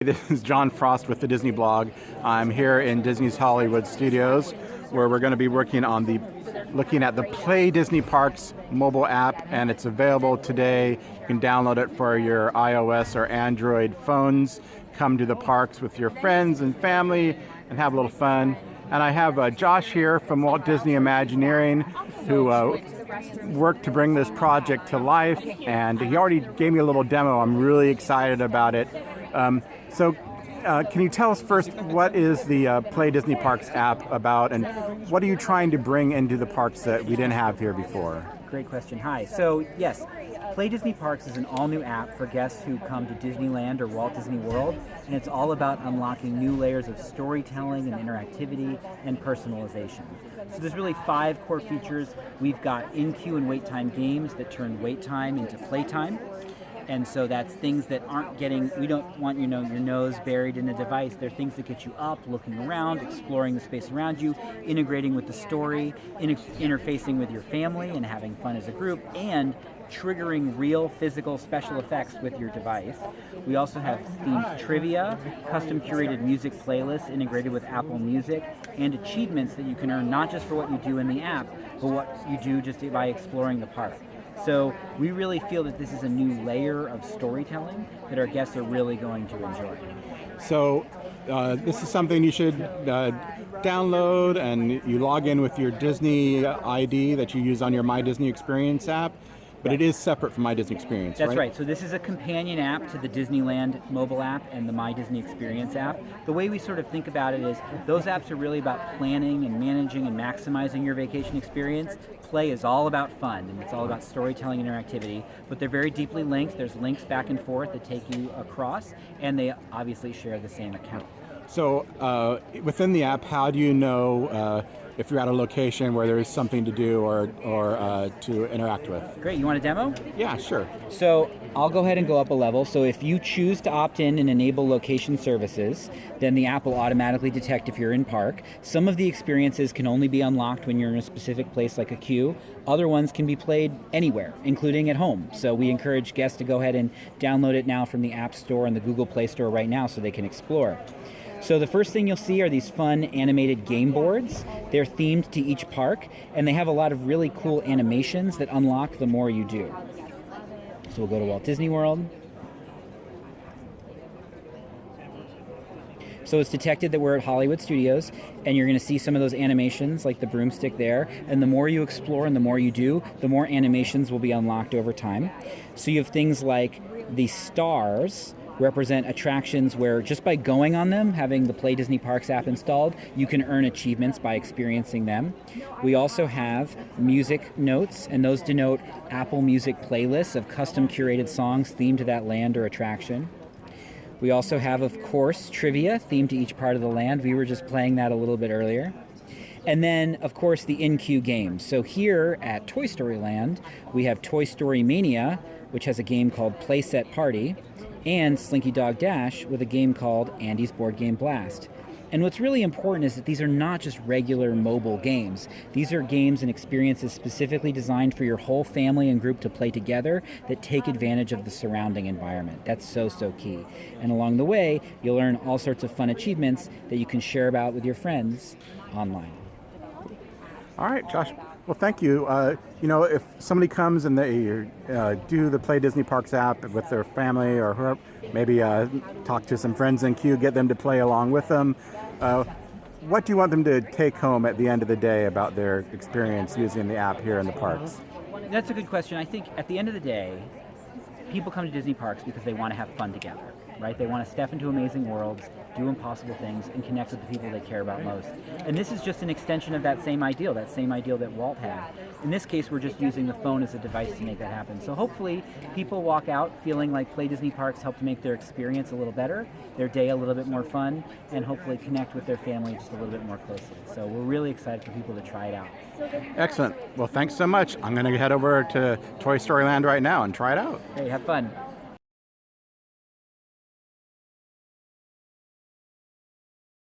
This is John Frost with the Disney Blog. I'm here in Disney's Hollywood Studios, where we're going to be looking at the Play Disney Parks mobile app, and it's available today. You can download it for your iOS or Android phones. Come to the parks with your friends and family and have a little fun. And I have Josh here from Walt Disney Imagineering, who worked to bring this project to life, and he already gave me a little demo. I'm really excited about it. So can you tell us first, what is the Play Disney Parks app about, and what are you trying to bring into the parks that we didn't have here before? Great question. Hi. So yes, Play Disney Parks is an all-new app for guests who come to Disneyland or Walt Disney World, and it's all about unlocking new layers of storytelling and interactivity and personalization. So there's really 5 core features. We've got in-queue and wait time games that turn wait time into playtime. And so that's things that aren't getting, we don't want your nose buried in a device. They're things that get you up, looking around, exploring the space around you, integrating with the story, interfacing with your family and having fun as a group, and triggering real physical special effects with your device. We also have themed trivia, custom curated music playlists integrated with Apple Music, and achievements that you can earn not just for what you do in the app, but what you do just by exploring the park. So we really feel that this is a new layer of storytelling that our guests are really going to enjoy. So this is something you should download, and you log in with your Disney ID that you use on your My Disney Experience app. But it is separate from My Disney Experience, That's right. So this is a companion app to the Disneyland mobile app and the My Disney Experience app. The way we sort of think about it is those apps are really about planning and managing and maximizing your vacation experience. Play is all about fun, and it's all about storytelling and interactivity, but they're very deeply linked. There's links back and forth that take you across, and they obviously share the same account. So within the app, how do you know if you're at a location where there is something to do or to interact with? Great, you want a demo? Yeah, sure. So I'll go ahead and go up a level. So if you choose to opt in and enable location services, then the app will automatically detect if you're in park. Some of the experiences can only be unlocked when you're in a specific place like a queue. Other ones can be played anywhere, including at home. So we encourage guests to go ahead and download it now from the App Store and the Google Play Store right now so they can explore. So the first thing you'll see are these fun animated game boards. They're themed to each park, and they have a lot of really cool animations that unlock the more you do. So we'll go to Walt Disney World. So it's detected that we're at Hollywood Studios, and you're going to see some of those animations like the broomstick there. And the more you explore and the more you do, the more animations will be unlocked over time. So you have things like the stars represent attractions where just by going on them, having the Play Disney Parks app installed, you can earn achievements by experiencing them. We also have music notes, and those denote Apple Music playlists of custom curated songs themed to that land or attraction. We also have, of course, trivia themed to each part of the land. We were just playing that a little bit earlier. And then, of course, the in-queue games. So here at Toy Story Land, we have Toy Story Mania, which has a game called Play Set Party, and Slinky Dog Dash with a game called Andy's Board Game Blast. And what's really important is that these are not just regular mobile games. These are games and experiences specifically designed for your whole family and group to play together that take advantage of the surrounding environment. That's so key. And along the way, you'll learn all sorts of fun achievements that you can share about with your friends online. All right, Josh. Well, thank you. If somebody comes and they do the Play Disney Parks app with their family or whoever, maybe talk to some friends in queue, get them to play along with them, what do you want them to take home at the end of the day about their experience using the app here in the parks? That's a good question. I think at the end of the day, people come to Disney parks because they want to have fun together, right? They want to step into amazing worlds, do impossible things, and connect with the people they care about most. And this is just an extension of that same ideal that Walt had. In this case, we're just using the phone as a device to make that happen. So hopefully, people walk out feeling like Play Disney Parks helped make their experience a little better, their day a little bit more fun, and hopefully connect with their family just a little bit more closely. So we're really excited for people to try it out. Excellent. Well, thanks so much. I'm going to head over to Toy Story Land right now and try it out. Hey, have fun.